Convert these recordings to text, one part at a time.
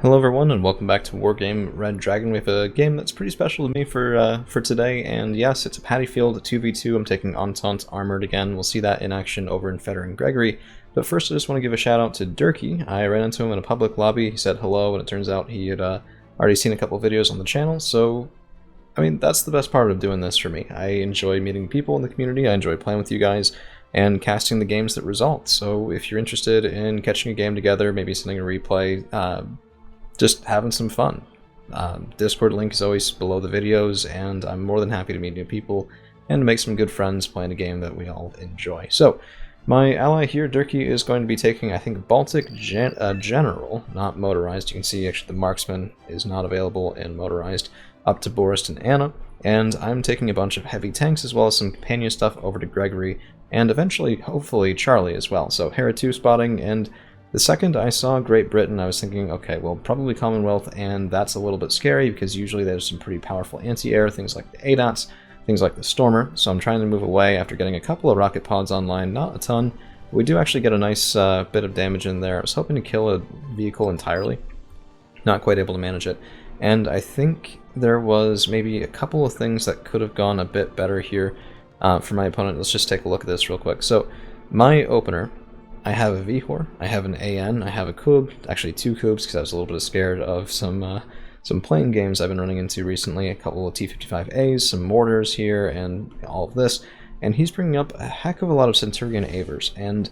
Hello everyone, and welcome back to Wargame Red Dragon. We have a game that's pretty special to me for today, and yes, it's a Paddyfield 2v2. I'm taking Entente Armored again. We'll see that in action over in Feder and Gregory. But first, I just want to give a shout out to Durkee. I ran into him in a public lobby. He said hello, and it turns out he had already seen a couple videos on the channel. So, I mean, that's the best part of doing this for me. I enjoy meeting people in the community. I enjoy playing with you guys and casting the games that result. So, if you're interested in catching a game together, maybe sending a replay, just having some fun. Discord link is always below the videos, and I'm more than happy to meet new people and to make some good friends playing a game that we all enjoy. So, my ally here, Durkee, is going to be taking, I think, Baltic General, not Motorized. You can see actually the Marksman is not available in Motorized, up to Boris and Anna, and I'm taking a bunch of heavy tanks as well as some companion stuff over to Gregory, and eventually, hopefully, Charlie as well. So, Hera 2 spotting, and the second I saw Great Britain, I was thinking, okay, well, probably Commonwealth, and that's a little bit scary because usually there's some pretty powerful anti-air, things like the ADATs, things like the Stormer, so I'm trying to move away after getting a couple of rocket pods online, not a ton, but we do actually get a nice bit of damage in there. I was hoping to kill a vehicle entirely, not quite able to manage it, and I think there was maybe a couple of things that could have gone a bit better here for my opponent. Let's just take a look at this real quick. So, my opener, I have a Vihor, I have an AN, I have a Kub, actually two Kubs because I was a little bit scared of some plane games I've been running into recently, a couple of T-55As, some mortars here, and all of this, and he's bringing up a heck of a lot of Centurion Avers, and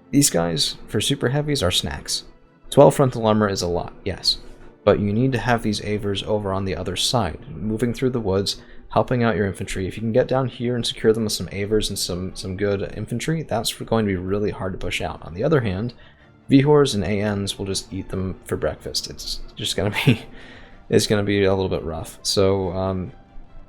these guys, for super heavies, are snacks. 12 frontal armor is a lot, yes, but you need to have these Avers over on the other side, moving through the woods, helping out your infantry. If you can get down here and secure them with some Avers and some good infantry, that's going to be really hard to push out. On the other hand, Vihors and ANs will just eat them for breakfast. It's just going to be a little bit rough. So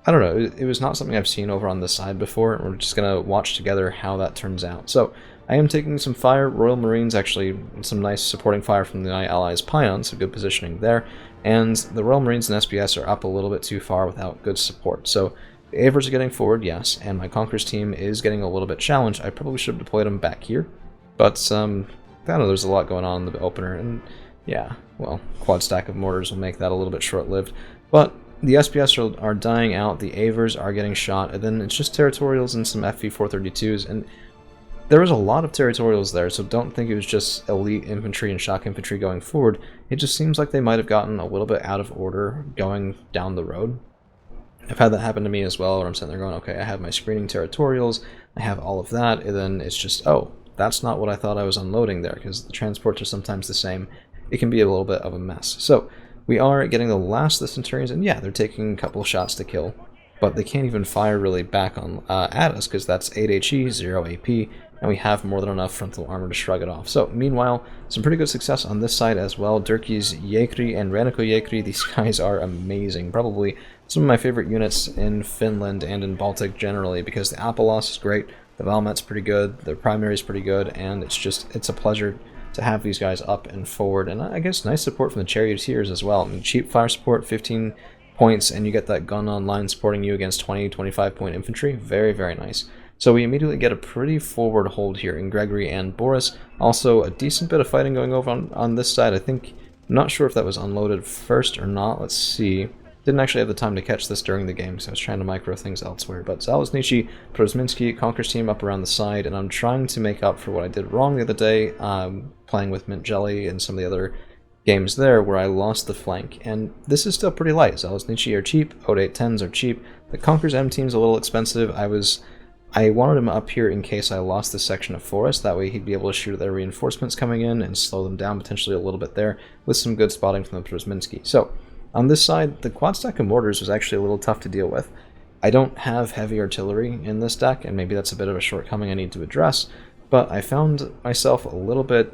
I don't know. It was not something I've seen over on this side before. We're just going to watch together how that turns out. So I am taking some fire. Royal Marines, actually, some nice supporting fire from the allies' Pions, so good positioning there. And the Royal Marines and SPS are up a little bit too far without good support. So the Avers are getting forward, yes, and my Conquerors team is getting a little bit challenged. I probably should have deployed them back here, but I don't know, there's a lot going on in the opener, and yeah, well, quad stack of mortars will make that a little bit short-lived. But the SPS are dying out, the Avers are getting shot, and then it's just Territorials and some FV-432s, and there was a lot of Territorials there, so don't think it was just elite infantry and shock infantry going forward. It just seems like they might have gotten a little bit out of order going down the road. I've had that happen to me as well, where I'm sitting there going, okay, I have my screening Territorials, I have all of that, and then it's just, oh, that's not what I thought I was unloading there, because the transports are sometimes the same. It can be a little bit of a mess. So, we are getting the last of the Centurions, and yeah, they're taking a couple of shots to kill, but they can't even fire really back on at us, because that's 8 HE, 0 AP, and we have more than enough frontal armor to shrug it off. So, meanwhile, some pretty good success on this side as well. Durkee's Yekri and Raniko Yekri, these guys are amazing. Probably some of my favorite units in Finland and in Baltic generally, because the Apolos is great, the Valmet's pretty good, the Primary is pretty good, and it's a pleasure to have these guys up and forward. And I guess nice support from the Charioteers as well. I mean, cheap fire support, 15 points, and you get that gun online supporting you against 20-25 point infantry. Very, very nice. So we immediately get a pretty forward hold here in Gregory and Boris. Also, a decent bit of fighting going over on this side. I'm not sure if that was unloaded first or not. Let's see. Didn't actually have the time to catch this during the game, so I was trying to micro things elsewhere. But Zalesnichi, Prozminski, Conquerors team up around the side, and I'm trying to make up for what I did wrong the other day, playing with Mint Jelly and some of the other games there where I lost the flank. And this is still pretty light. Zalesnichi are cheap, Ode 10s are cheap. The Conquerors M team's a little expensive. I wanted him up here in case I lost this section of forest. That way he'd be able to shoot at their reinforcements coming in and slow them down potentially a little bit there with some good spotting from the Prozminski. So, on this side, the quad stack of mortars was actually a little tough to deal with. I don't have heavy artillery in this deck, and maybe that's a bit of a shortcoming I need to address, but I found myself a little bit...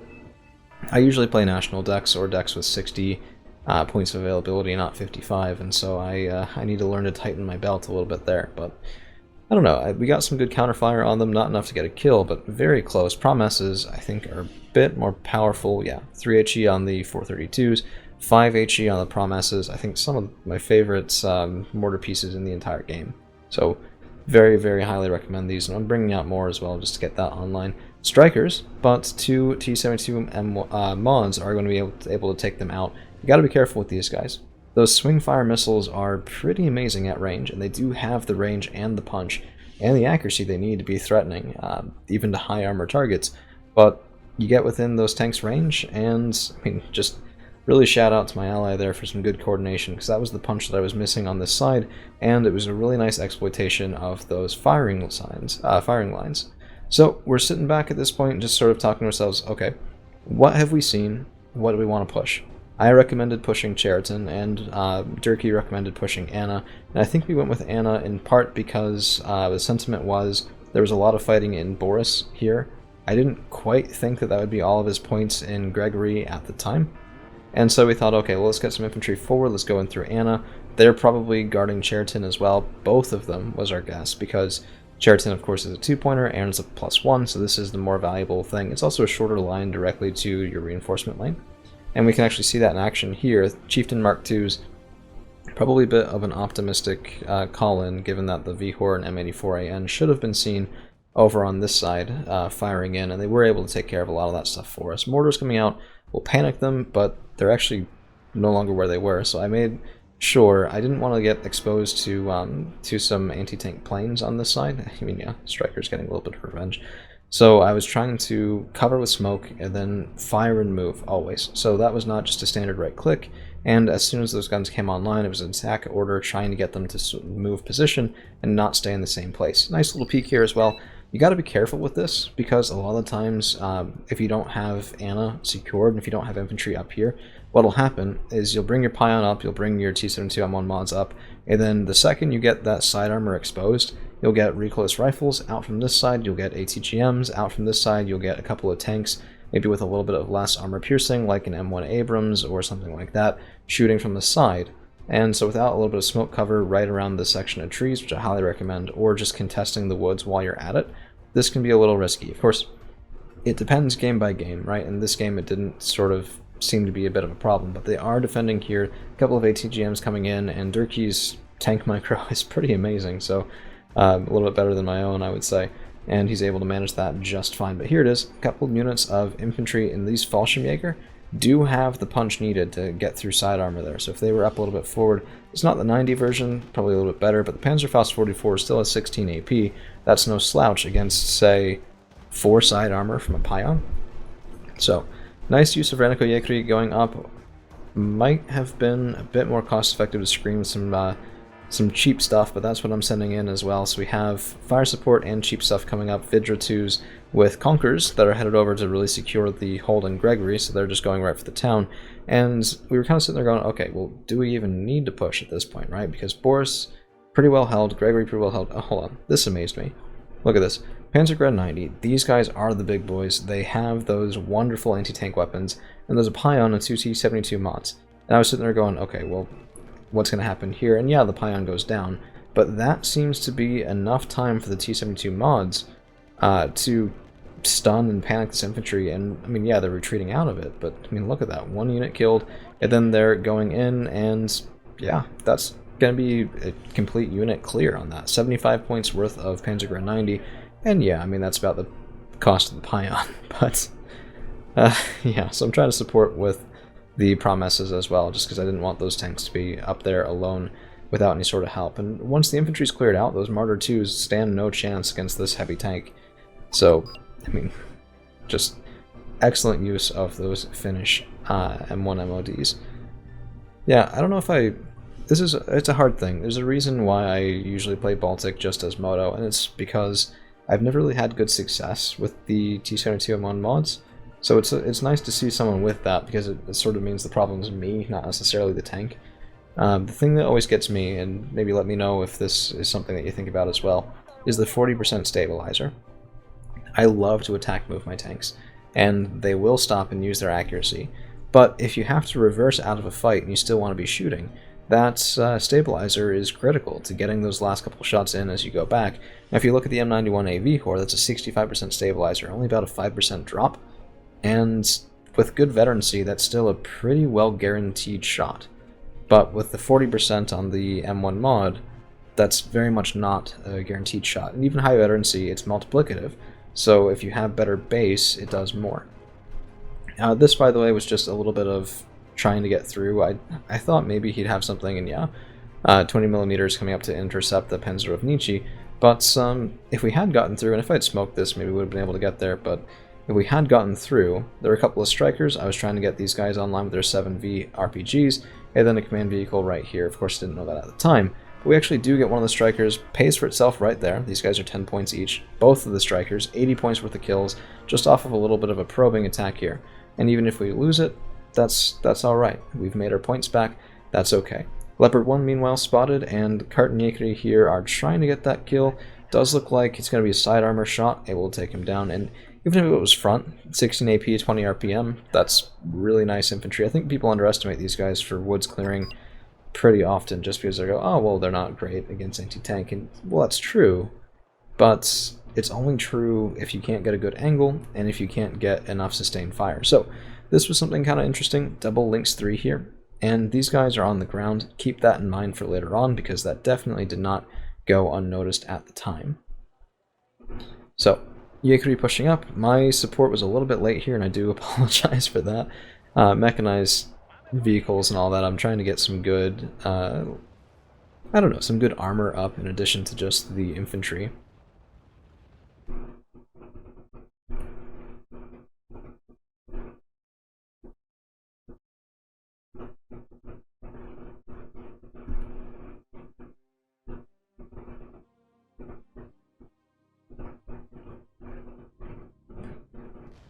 I usually play national decks or decks with 60 points of availability, not 55, and so I need to learn to tighten my belt a little bit there, but I don't know. We got some good counterfire on them, not enough to get a kill, but very close. Promises, I think, are a bit more powerful. Yeah, 3 HE on the 432s, 5 HE on the Promises. I think some of my favorites mortar pieces in the entire game. So very, very highly recommend these, and I'm bringing out more as well just to get that online. strikers, but two T-72 mods are going to be able to take them out. You got to be careful with these guys. Those swing fire missiles are pretty amazing at range, and they do have the range and the punch and the accuracy they need to be threatening, even to high armor targets. But you get within those tanks' range, and I mean, just really shout out to my ally there for some good coordination, because that was the punch that I was missing on this side, and it was a really nice exploitation of those firing lines. So we're sitting back at this point, just sort of talking to ourselves, okay, what have we seen? What do we want to push? I recommended pushing Cheriton, and Durkee recommended pushing Anna, and I think we went with Anna in part because the sentiment was there was a lot of fighting in Boris here. I didn't quite think that would be all of his points in Gregory at the time, and so we thought, okay, well, let's get some infantry forward, let's go in through Anna. They're probably guarding Cheriton as well. Both of them was our guess, because Cheriton, of course, is a 2-pointer, Anna's a +1, so this is the more valuable thing. It's also a shorter line directly to your reinforcement lane. And we can actually see that in action here. Chieftain Mark II's probably a bit of an optimistic call-in, given that the Vihor and M84AN should have been seen over on this side firing in, and they were able to take care of a lot of that stuff for us. Mortars coming out will panic them, but they're actually no longer where they were, so I made sure I didn't want to get exposed to some anti-tank planes on this side. I mean, yeah, Striker's getting a little bit of revenge. So I was trying to cover with smoke and then fire and move always. So that was not just a standard right click, and as soon as those guns came online, it was an attack order trying to get them to move position and not stay in the same place. Nice little peek here as well. You got to be careful with this, because a lot of the times if you don't have Anna secured and if you don't have infantry up here, what'll happen is you'll bring your Pion up, you'll bring your T-72M1 mods up, and then the second you get that side armor exposed, you'll get reclose rifles out from this side, you'll get ATGMs out from this side, you'll get a couple of tanks, maybe with a little bit of less armor piercing, like an M1 Abrams or something like that, shooting from the side. And so without a little bit of smoke cover right around this section of trees, which I highly recommend, or just contesting the woods while you're at it, this can be a little risky. Of course, it depends game by game, right? In this game, it didn't sort of seem to be a bit of a problem, but they are defending here. A couple of ATGMs coming in, and Durkee's tank micro is pretty amazing, so a little bit better than my own, I would say, and he's able to manage that just fine. But here it is, a couple of units of infantry in these Fallschirmjäger do have the punch needed to get through side armor there, so if they were up a little bit forward, it's not the 90 version, probably a little bit better, but the Panzerfaust 44 still has 16 AP. That's no slouch against, say, 4 side armor from a Pion. So, nice use of Renico Yekri going up. Might have been a bit more cost effective to screen some cheap stuff, but that's what I'm sending in as well. So we have fire support and cheap stuff coming up, Vidra 2s with Conkers that are headed over to really secure the hold in Gregory, so they're just going right for the town. And we were kind of sitting there going, okay, well, do we even need to push at this point, right? Because Boris, pretty well held, Gregory pretty well held. Oh, hold on, this amazed me. Look at this. Panzergren 90, these guys are the big boys. They have those wonderful anti-tank weapons, and there's a Pion and 2 T-72 mods. And I was sitting there going, okay, well, what's going to happen here? And yeah, the Pion goes down, but that seems to be enough time for the T-72 mods to stun and panic this infantry. And I mean, yeah, they're retreating out of it, but I mean, look at that, 1 unit killed, and then they're going in, and yeah, that's going to be a complete unit clear on that. 75 points worth of Panzergren 90, and yeah, I mean, that's about the cost of the Pion, but yeah, so I'm trying to support with the Promises as well, just because I didn't want those tanks to be up there alone without any sort of help. And once the infantry's cleared out, those Martyr 2s stand no chance against this heavy tank. So, I mean, just excellent use of those Finnish M1 MODs. Yeah, I don't know if it's a hard thing. There's a reason why I usually play Baltic just as Moto, and it's because I've never really had good success with the T-72 M1 mods. So it's nice to see someone with that, because it sort of means the problem is me, not necessarily the tank. The thing that always gets me, and maybe let me know if this is something that you think about as well, is the 40% stabilizer. I love to attack move my tanks, and they will stop and use their accuracy. But if you have to reverse out of a fight and you still want to be shooting, that stabilizer is critical to getting those last couple shots in as you go back. Now if you look at the M91A Vihor, that's a 65% stabilizer, only about a 5% drop. And with good veterancy, that's still a pretty well guaranteed shot. But with the 40% on the M1 mod, that's very much not a guaranteed shot. And even high veterancy, it's multiplicative. So if you have better base, it does more. This, by the way, was just a little bit of trying to get through. I thought maybe he'd have something, and yeah, 20 millimeters coming up to intercept the Panzer of Nietzsche. But if we had gotten through, and if I'd smoked this, maybe we would have been able to get there, but if we had gotten through, there were a couple of strikers. I was trying to get these guys online with their 7V RPGs, and then a command vehicle right here. Of course, didn't know that at the time. But we actually do get one of the strikers, pays for itself right there. These guys are 10 points each. Both of the strikers, 80 points worth of kills, just off of a little bit of a probing attack here. And even if we lose it, that's alright. We've made our points back, that's okay. Leopard 1 meanwhile spotted, and Kartaniekri here are trying to get that kill. Does look like it's going to be a side armor shot, able to take him down, and even if it was front, 16 AP, 20 RPM, that's really nice infantry. I think people underestimate these guys for woods clearing pretty often just because they go, oh, well, they're not great against anti-tank, and well, that's true, but it's only true if you can't get a good angle and if you can't get enough sustained fire. So this was something kind of interesting. Double Lynx 3 here, and these guys are on the ground. Keep that in mind for later on because that definitely did not go unnoticed at the time. So Yekuri pushing up. My support was a little bit late here, and I do apologize for that. Mechanized vehicles and all that. I'm trying to get some good, I don't know, some good armor up in addition to just the infantry.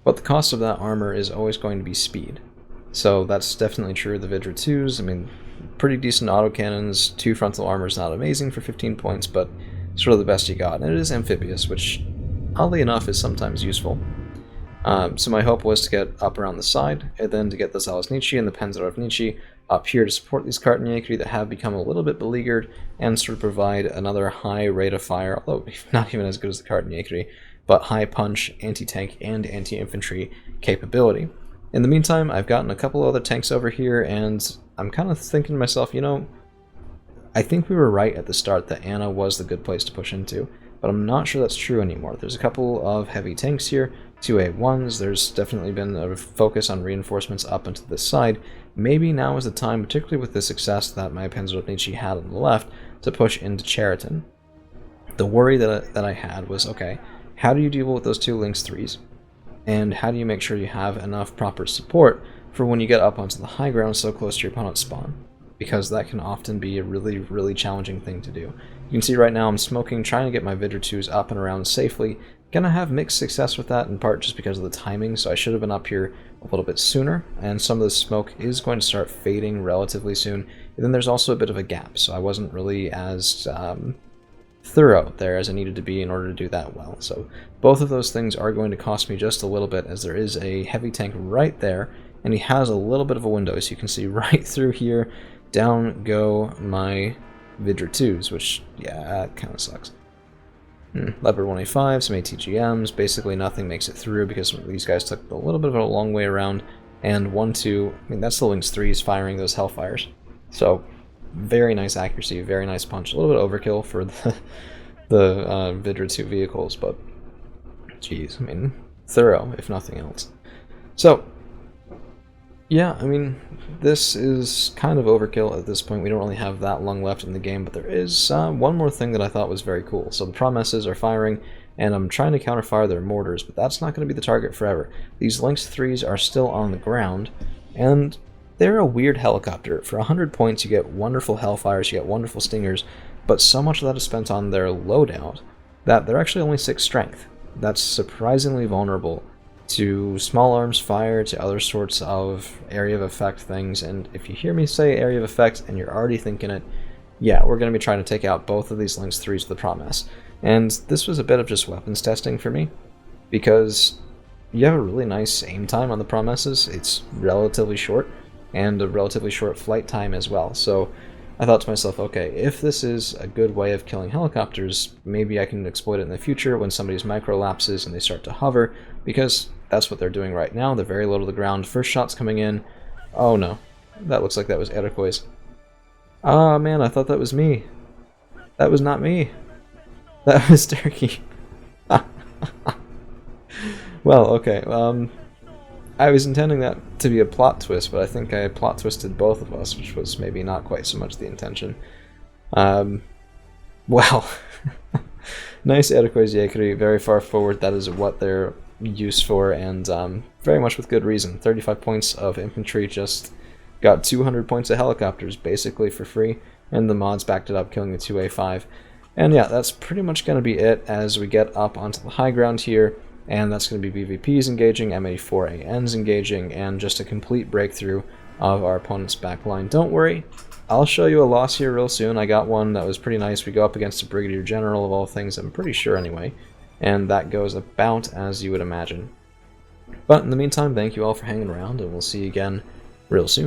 But the cost of that armor is always going to be speed. So that's definitely true of the Vidra 2s. I mean, pretty decent autocannons, 2 frontal armor is not amazing for 15 points, but sort of the best you got. And it is amphibious, which oddly enough is sometimes useful. So my hope was to get up around the side, and then to get the Zalesnici and the Panzer of Nietzsche up here to support these Kartaniekri that have become a little bit beleaguered, and sort of provide another high rate of fire, although not even as good as the Kartaniekri, but high punch, anti-tank, and anti-infantry capability. In the meantime, I've gotten a couple other tanks over here, and I'm kind of thinking to myself, you know, I think we were right at the start that Anna was the good place to push into, but I'm not sure that's true anymore. There's a couple of heavy tanks here, 2 A1s, there's definitely been a focus on reinforcements up into this side. Maybe now is the time, particularly with the success that my Panzer of Nietzsche had on the left, to push into Cheriton. The worry that I had was, okay, how do you deal with those 2 Lynx 3s? And how do you make sure you have enough proper support for when you get up onto the high ground so close to your opponent's spawn? Because that can often be a really, really challenging thing to do. You can see right now I'm smoking, trying to get my Vidra 2s up and around safely. Gonna have mixed success with that, in part just because of the timing, so I should have been up here a little bit sooner, and some of the smoke is going to start fading relatively soon. And then there's also a bit of a gap, so I wasn't really as thorough there as I needed to be in order to do that well. So both of those things are going to cost me just a little bit, as there is a heavy tank right there, and he has a little bit of a window, as you can see right through here. Down go my Vidra 2s, which, yeah, kind of sucks. Leopard 1A5, some ATGMs, basically nothing makes it through because these guys took a little bit of a long way around, and 1-2, I mean, that's the Lynx 3s firing those Hellfires. So, very nice accuracy, very nice punch, a little bit of overkill for the Vidra 2 vehicles, but, geez, I mean, thorough, if nothing else. So, yeah, I mean, this is kind of overkill at this point. We don't really have that long left in the game, but there is one more thing that I thought was very cool. So the Promeses are firing, and I'm trying to counterfire their mortars, but that's not going to be the target forever. These Lynx 3s are still on the ground, and they're a weird helicopter. For 100 points, you get wonderful Hellfires, you get wonderful Stingers, but so much of that is spent on their loadout that they're actually only 6 strength. That's surprisingly vulnerable to small arms fire, to other sorts of area of effect things, and if you hear me say area of effect and you're already thinking it, yeah, we're going to be trying to take out both of these Lynx 3s with the Promise. And this was a bit of just weapons testing for me, because you have a really nice aim time on the Promises. It's relatively short, and a relatively short flight time as well, so I thought to myself, okay, if this is a good way of killing helicopters, maybe I can exploit it in the future when somebody's micro-lapses and they start to hover, because that's what they're doing right now. They're very low to the ground. First shot's coming in. Oh no, that looks like that was Iroquois. Ah man, I thought that was me. That was not me. That was Turkey. Well, okay, I was intending that to be a plot twist, but I think I plot twisted both of us, which was maybe not quite so much the intention. Well, nice Iroquois Yaekuri, very far forward, that is what they're used for, and very much with good reason. 35 points of infantry, just got 200 points of helicopters, basically for free, and the mods backed it up, killing the 2A5. And yeah, that's pretty much going to be it as we get up onto the high ground here, and that's going to be VVPs engaging, M84ANs engaging, and just a complete breakthrough of our opponent's backline. Don't worry, I'll show you a loss here real soon. I got one that was pretty nice. We go up against a Brigadier General of all things, I'm pretty sure anyway, and that goes about as you would imagine. But in the meantime, thank you all for hanging around, and we'll see you again real soon.